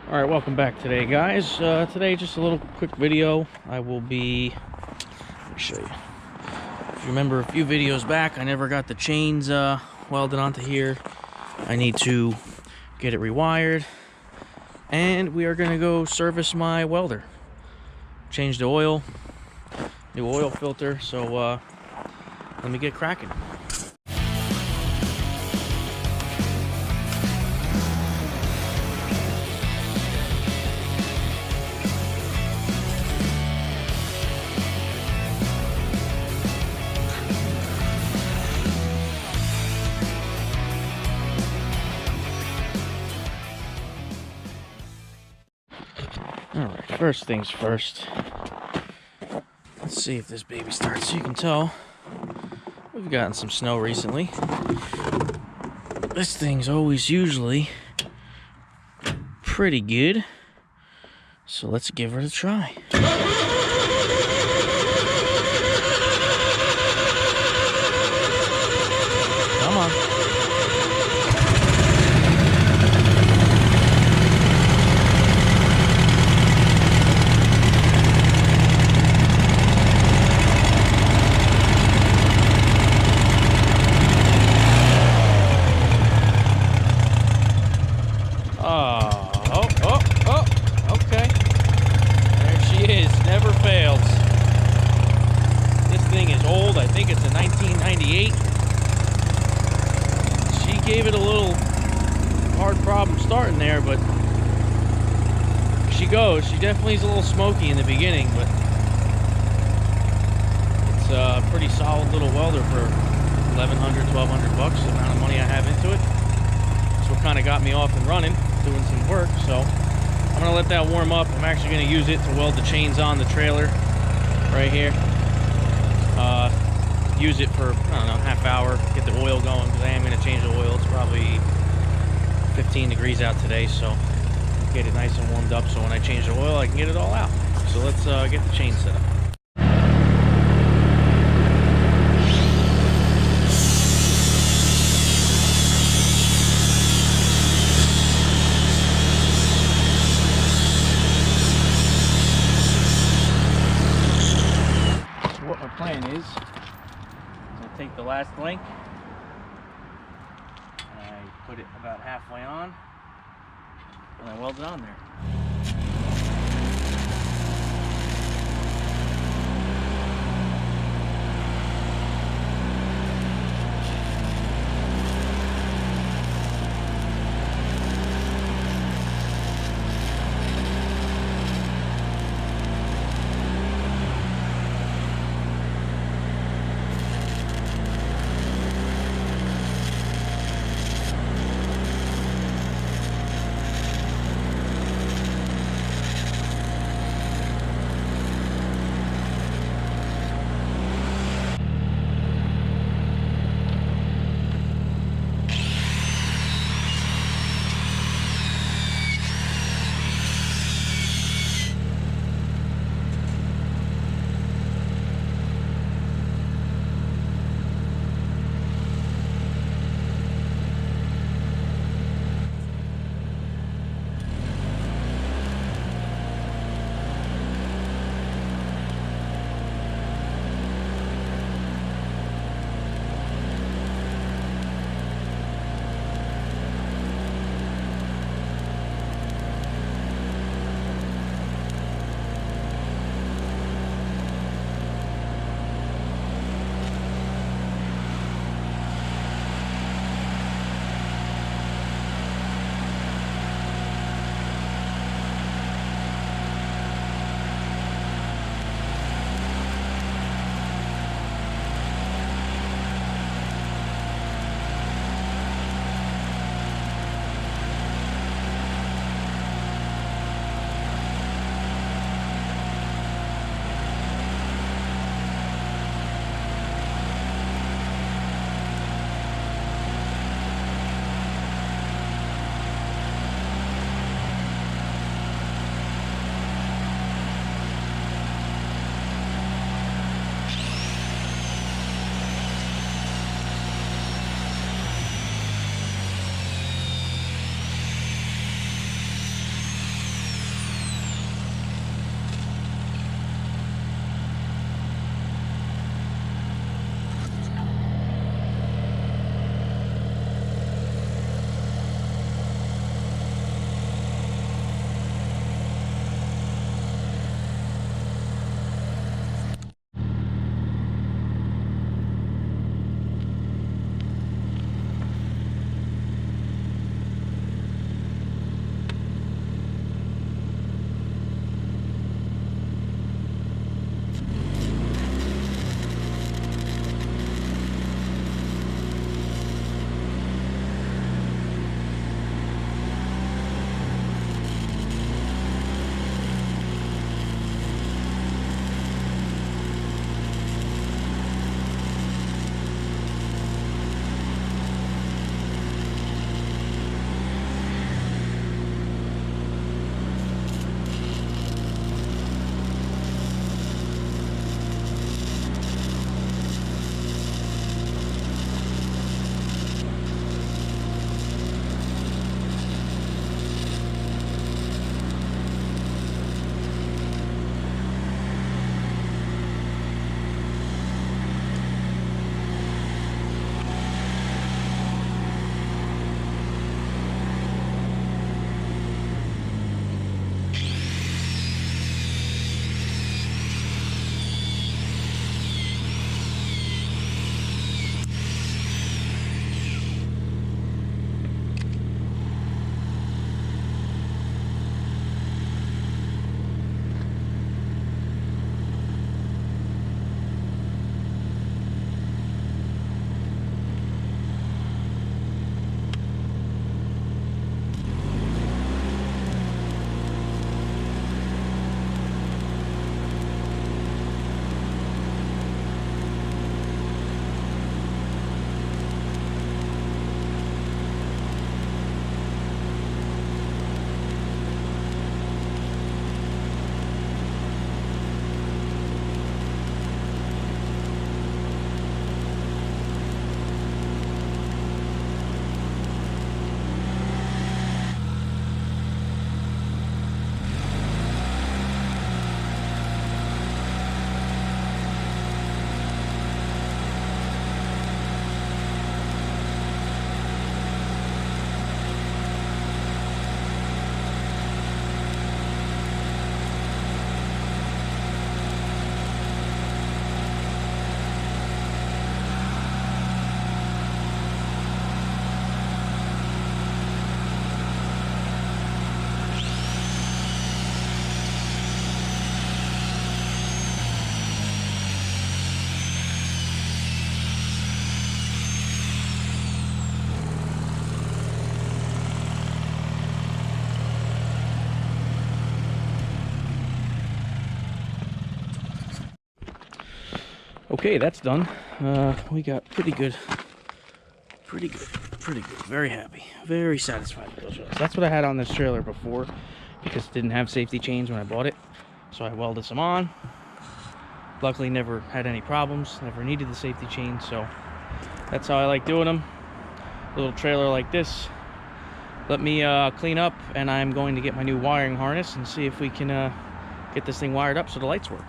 Alright, welcome back today, guys. Today, just a little quick video. I will be... Let me show you. If you remember a few videos back, I never got the chains welded onto here. I need to get it rewired. And we are going to go service my welder. Change the oil. New oil filter. So, let me get cracking. Alright, first things first. Let's see if this baby starts. So you can tell we've gotten some snow recently. This thing's always usually pretty good. So let's give it a try. Come on. Okay. There she is, never fails. This thing is old, I think it's a 1998. She gave it a little hard problem starting there, but she goes. She definitely is a little smoky in the beginning, but it's a pretty solid little welder for $1,100, $1,200 the amount of money I have into it. That's what kind of got me off and running, doing some work. So I'm gonna let that warm up. I'm actually gonna use it to weld the chains on the trailer right here. Use it for, I don't know, half hour, get the oil going, because I am gonna change the oil. It's probably 15 degrees out today, so get it nice and warmed up so when I change the oil I can get it all out. So let's get the chain set up. What my plan is, I'll take the last link, I put it about halfway on, and I weld it on there. Okay, that's done. We got pretty good. Very happy, very satisfied with those wheels. That's what I had on this trailer before, because it didn't have safety chains when I bought it. So I welded some on. Luckily, never had any problems. Never needed the safety chains. So that's how I like doing them. A little trailer like this. Let me clean up, and I'm going to get my new wiring harness and see if we can get this thing wired up so the lights work.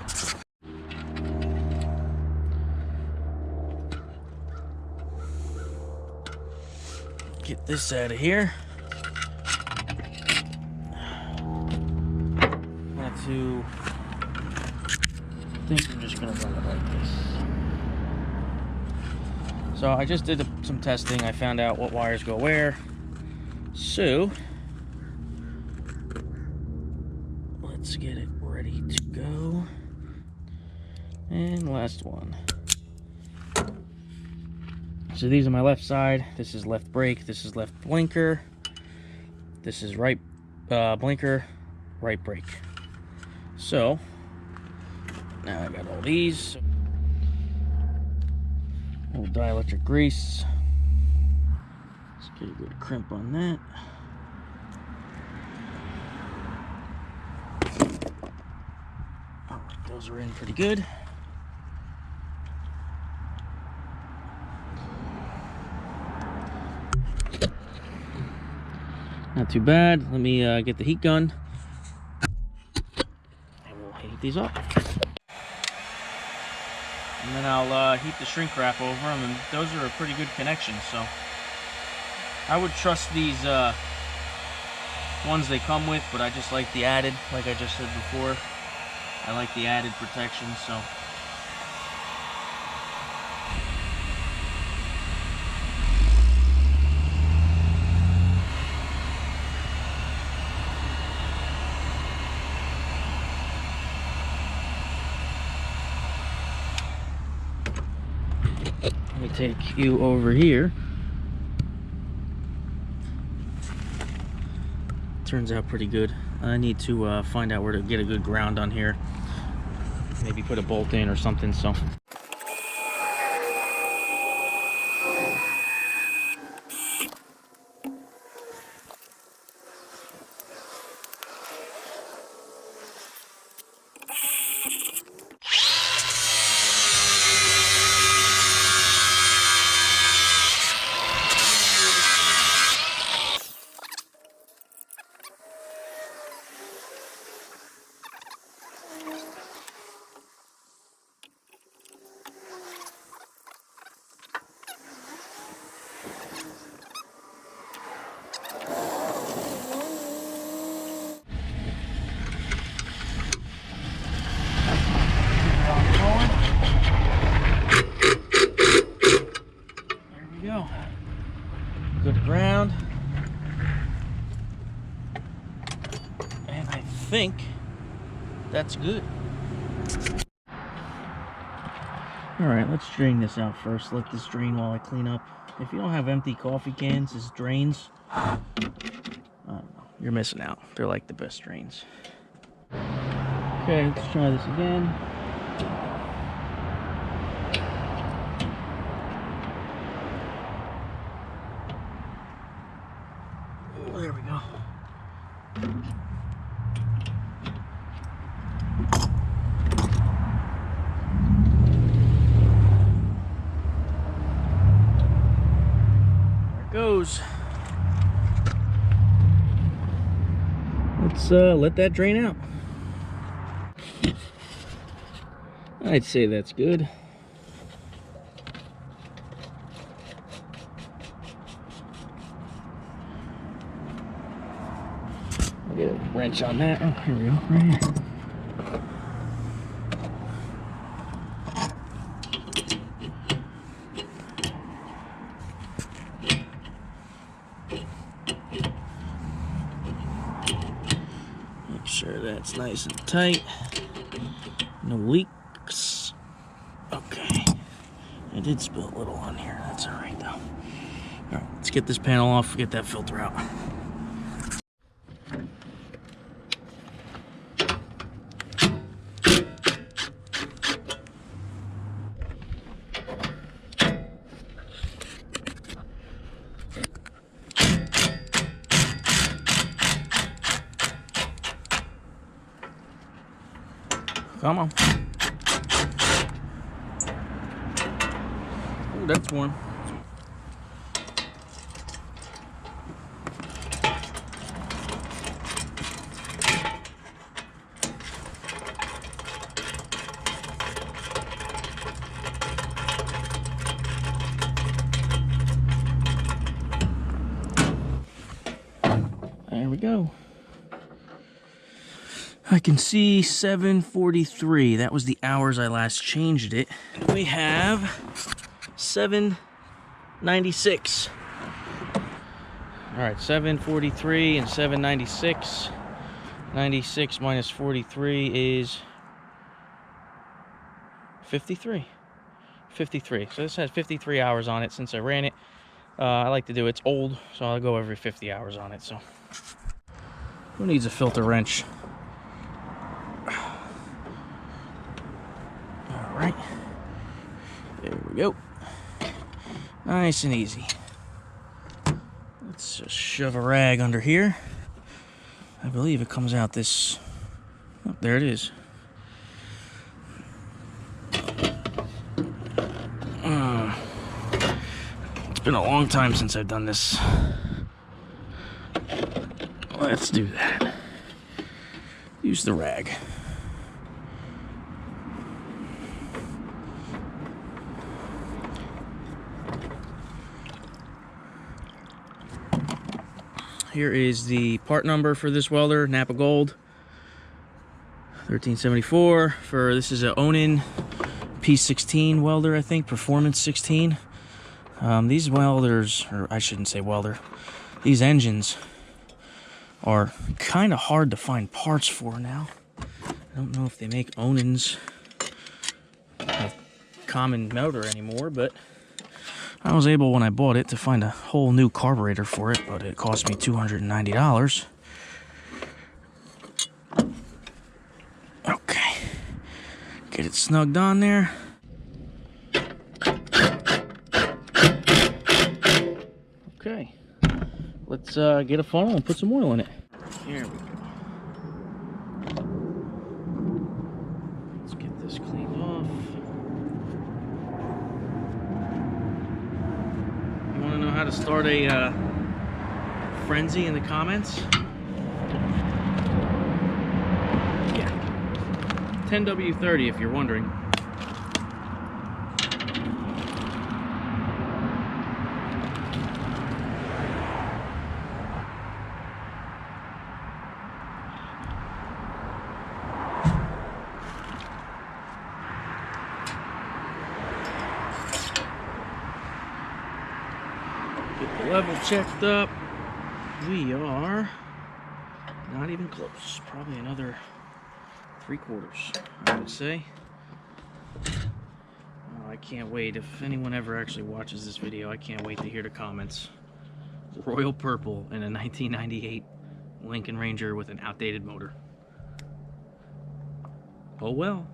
Get this out of here. I think I'm just gonna run it like this. So I just did some testing. I found out what wires go where. So let's get it ready to go. And last one. So these are my left side. This is left brake. This is left blinker. This is right blinker, right brake. So now I got all these. Old dielectric grease. Let's get a good crimp on that. Alright, those are in pretty good. Not too bad. Let me get the heat gun. And we'll heat these up. And then I'll heat the shrink wrap over them, and those are a pretty good connection, so I would trust these ones they come with, but I just like the added, like I just said before. I like the added protection, so. Let me take you over here. Turns out pretty good. I need to find out where to get a good ground on here. Maybe put a bolt in or something, so. Good ground. And I think that's good. Alright, let's drain this out first. Let this drain while I clean up. If you don't have empty coffee cans as drains, I don't know, you're missing out. They're like the best drains. Okay, let's try this again. There we go. There it goes. Let's let that drain out. I'd say that's good. I'll get a wrench on that. Oh, here we go, right here. Make sure that's nice and tight. No leaks. Okay. I did spill a little on here. That's all right, though. All right, let's get this panel off, get that filter out. Come on. Ooh, that's warm. There we go. I can see 7:43. That was the hours I last changed it. We have 7:96. All right, 7:43 and 7:96. 96 minus 43 is 53. 53. So this has 53 hours on it since I ran it. I like to do it's old, so I'll go every 50 hours on it. So who needs a filter wrench? All right, there we go. Nice and easy. Let's just shove a rag under here. I believe it comes out this. Oh, there it is. It's been a long time since I've done this. Let's do that. Use the rag. Here is the part number for this welder, Napa Gold, 1374. For this is a Onin P16 welder, I think, Performance 16. These welders, or I shouldn't say welder, these engines are kind of hard to find parts for now. I don't know if they make Onins a common motor anymore, but I was able, when I bought it, to find a whole new carburetor for it, but it cost me $290. Okay, get it snugged on there. Okay, let's get a funnel and put some oil in it. Here we go. Let's get this cleaned off. You want to know how to start a frenzy in the comments? Yeah, 10W30 if you're wondering. Get the level checked up. We are not even close. Probably another 3/4, I would say. Oh, I can't wait. If anyone ever actually watches this video, I can't wait to hear the comments. Royal purple in a 1998 Lincoln Ranger with an outdated motor. Oh well.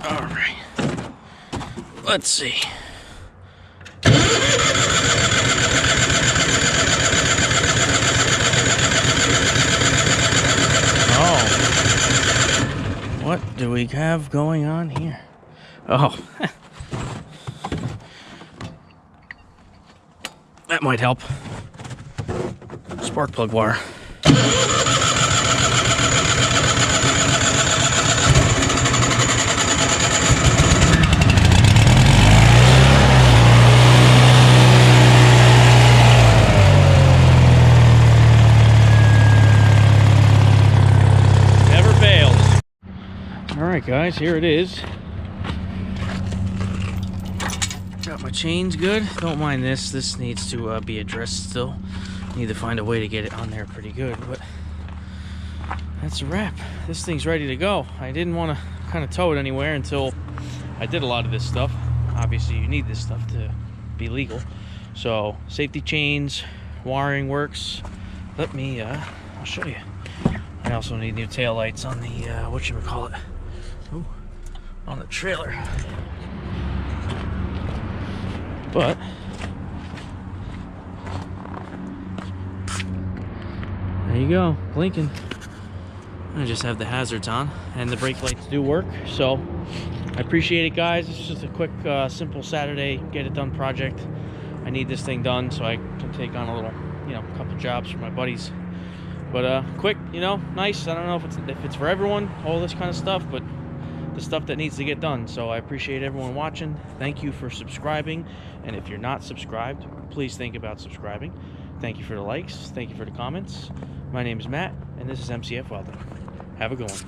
All right. Let's see. Oh. What do we have going on here? Oh. That might help. Spark plug wire. Alright guys, here it is. Got my chains good. Don't mind this. This needs to be addressed still. Need to find a way to get it on there pretty good, but that's a wrap. This thing's ready to go. I didn't want to kind of tow it anywhere until I did a lot of this stuff. Obviously you need this stuff to be legal. So safety chains, wiring works. Let me, I'll show you. I also need new tail lights on the, whatchamacallit. Ooh, on the trailer. But there you go, blinking. I just have the hazards on, and the brake lights do work. So I appreciate it, guys. It's just a quick, simple Saturday get it done project. I need this thing done so I can take on a little, couple jobs for my buddies. But quick, nice. I don't know if it's for everyone, all this kind of stuff, but the stuff that needs to get done. So I appreciate everyone watching. Thank you for subscribing, and if you're not subscribed, please think about subscribing. Thank you for the likes. Thank you for the comments. My name is Matt, and this is MCF Welding. Have a good one.